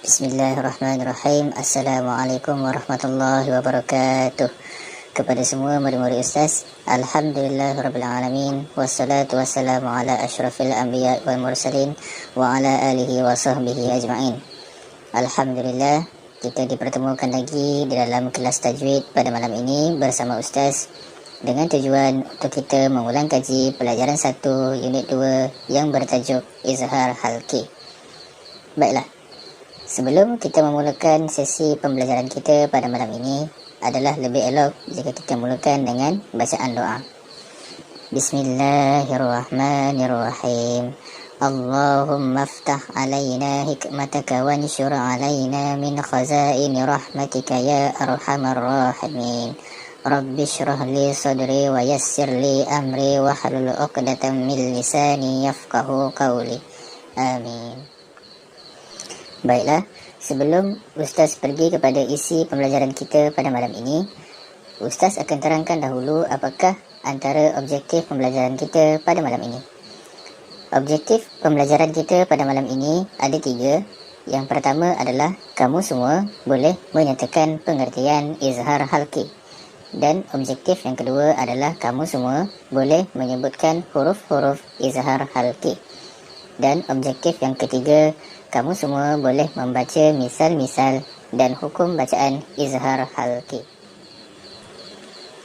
Bismillahirrahmanirrahim. Assalamualaikum warahmatullahi wabarakatuh. Kepada semua murid-murid Ustaz, Alhamdulillahirrabbilalamin. Wassalatu wassalamu ala ashrafil anbiya wal mursalin wa ala alihi wa sahbihi ajma'in. Alhamdulillah, kita dipertemukan lagi di dalam kelas tajwid pada malam ini bersama Ustaz dengan tujuan untuk kita mengulang kaji pelajaran 1 unit 2 yang bertajuk Izhar Halki. Baiklah, sebelum kita memulakan sesi pembelajaran kita pada malam ini, adalah lebih elok jika kita mulakan dengan bacaan doa. Bismillahirrahmanirrahim. Allahumma aftah alaina hikmataka wanshur alaina min khazaini rahmatika ya arhamar rahimin. Rabbi shrah li sadri wa yassir li amri wa hlul 'uqdatam min lisani yafqahu qawli. Amin. Baiklah, sebelum Ustaz pergi kepada isi pembelajaran kita pada malam ini, Ustaz akan terangkan dahulu apakah antara objektif pembelajaran kita pada malam ini. Objektif pembelajaran kita pada malam ini ada 3. Yang pertama adalah kamu semua boleh menyatakan pengertian izhar halki. Dan objektif yang kedua adalah kamu semua boleh menyebutkan huruf-huruf izhar halki. Dan objektif yang ketiga, kamu semua boleh membaca misal-misal dan hukum bacaan izhar halki.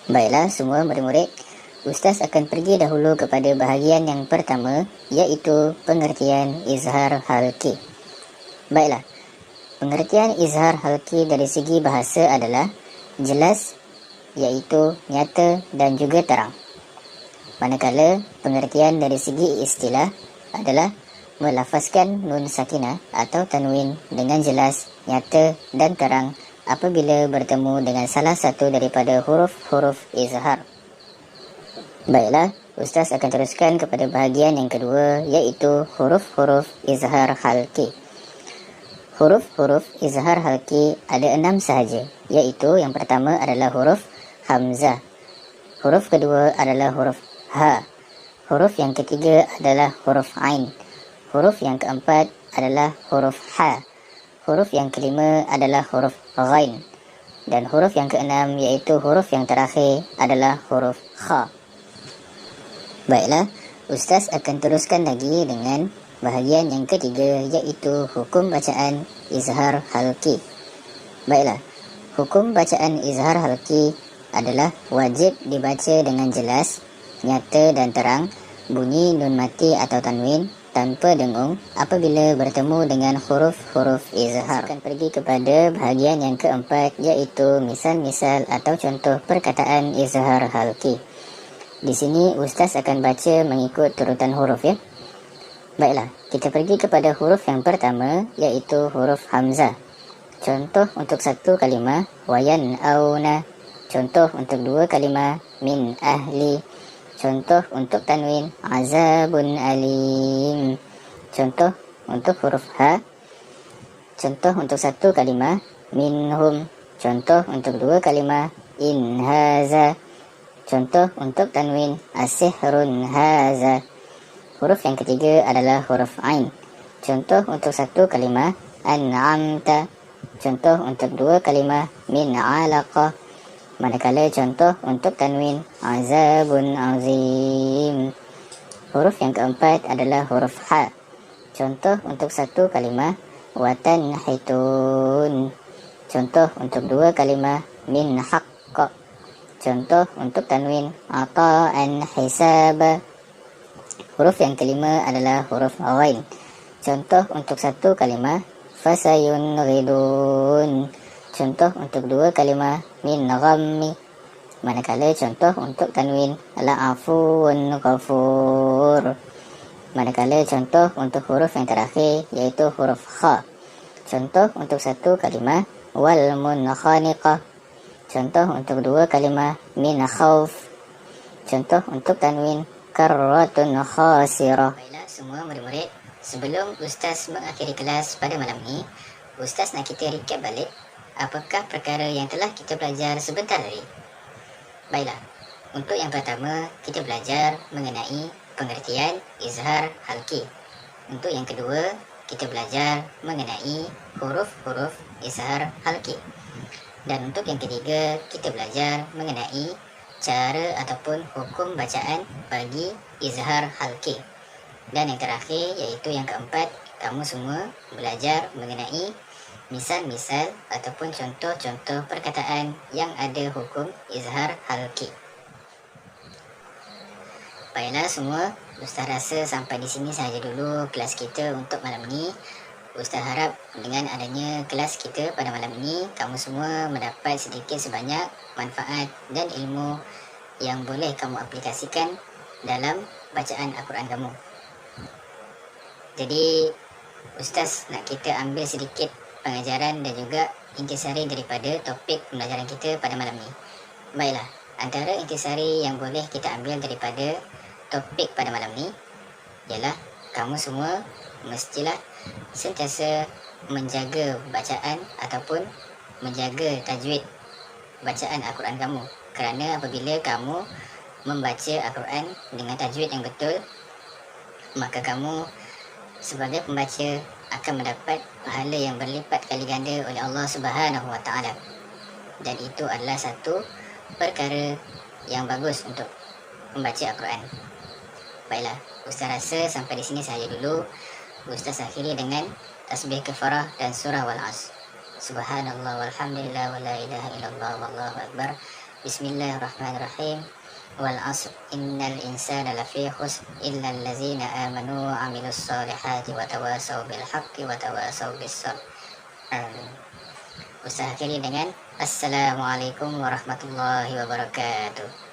Baiklah semua murid-murid, Ustaz akan pergi dahulu kepada bahagian yang pertama, iaitu pengertian izhar halki. Baiklah, pengertian izhar halki dari segi bahasa adalah jelas, iaitu nyata dan juga terang. Manakala pengertian dari segi istilah adalah melafazkan nun sakinah atau tanwin dengan jelas, nyata dan terang apabila bertemu dengan salah satu daripada huruf-huruf izhar. Baiklah, Ustaz akan teruskan kepada bahagian yang kedua, iaitu huruf-huruf izhar halki. Huruf-huruf izhar halki ada 6 sahaja, iaitu yang pertama adalah huruf hamzah, huruf kedua adalah huruf ha, huruf yang ketiga adalah huruf ain, huruf yang keempat adalah huruf ha, huruf yang kelima adalah huruf ghain, dan huruf yang keenam iaitu huruf yang terakhir adalah huruf kha. Baiklah, Ustaz akan teruskan lagi dengan bahagian yang ketiga, iaitu hukum bacaan izhar halki. Baiklah, hukum bacaan izhar halki adalah wajib dibaca dengan jelas, nyata dan terang, bunyi nun mati atau tanwin tanpa dengung apabila bertemu dengan huruf-huruf izhar. Akan pergi kepada bahagian yang keempat, iaitu misal-misal atau contoh perkataan izhar halki. Di sini Ustaz akan baca mengikut turutan huruf ya. Baiklah, kita pergi kepada huruf yang pertama, iaitu huruf hamzah. Contoh untuk satu kalimah wayan auna. Contoh untuk 2 kalimah min ahli. Contoh untuk tanwin azabun alim. Contoh untuk huruf ha. Contoh untuk 1 kalimah minhum. Contoh untuk 2 kalimah in haza. Contoh untuk tanwin asihrun haza. Huruf yang ketiga adalah huruf ain. Contoh untuk 1 kalimah an'amta. Contoh untuk 2 kalimah min alaqah. Manakala contoh untuk tanwin azabun azim. Huruf yang keempat adalah huruf ha. Contoh untuk 1 kalimah watanhitun. Contoh untuk 2 kalimah min haqqa. Contoh untuk tanwin ata'an hisaba. Huruf yang kelima adalah huruf ghain. Contoh untuk 1 kalimah fasayun ghidun. Contoh untuk 2 kalimah min ghammi. Manakala contoh untuk tanwin la'afuun ghafur. Manakala contoh untuk huruf yang terakhir, iaitu huruf kha. Contoh untuk 1 kalimah wal munkhaniqah. Contoh untuk 2 kalimah min khawf. Contoh untuk tanwin karratun khasirah. Baiklah semua murid-murid, sebelum Ustaz mengakhiri kelas pada malam ini, Ustaz nak kita recap balik apakah perkara yang telah kita belajar sebentar tadi. Baiklah, untuk yang pertama kita belajar mengenai pengertian izhar halki. Untuk yang kedua kita belajar mengenai huruf-huruf izhar halki. Dan untuk yang ketiga, kita belajar mengenai cara ataupun hukum bacaan bagi izhar halki. Dan yang terakhir, iaitu yang keempat, kamu semua belajar mengenai misal-misal ataupun contoh-contoh perkataan yang ada hukum izhar halki. Baiklah semua, Ustaz rasa sampai di sini saja dulu kelas kita untuk malam ini. Ustaz harap dengan adanya kelas kita pada malam ini, kamu semua mendapat sedikit sebanyak manfaat dan ilmu yang boleh kamu aplikasikan dalam bacaan Al-Quran kamu. Jadi, Ustaz nak kita ambil sedikit pengajaran dan juga intisari daripada topik pembelajaran kita pada malam ini. Baiklah, antara intisari yang boleh kita ambil daripada topik pada malam ini ialah kamu semua mestilah sentiasa menjaga bacaan ataupun menjaga tajwid bacaan Al-Quran kamu. Kerana apabila kamu membaca Al-Quran dengan tajwid yang betul, maka kamu sebagai pembaca akan mendapat pahala yang berlipat kali ganda oleh Allah Subhanahu Wa Taala. Dan itu adalah satu perkara yang bagus untuk membaca Al-Quran. Baiklah, Ustaz rasa sampai di sini saja dulu. Ustaz akhiri dengan tasbih kafarah dan surah Wal-Asr. Subhanallah walhamdulillah wa la ilaha illallah wallahu akbar. Bismillahirrahmanirrahim. Wal-Asr innal insana lafi khusr illa allazina amanu wa amilus solihati wa tawasaw bil haqqi wa tawasaw bis sabr. Amin. Ustaz akhiri dengan Assalamualaikum warahmatullahi wabarakatuh.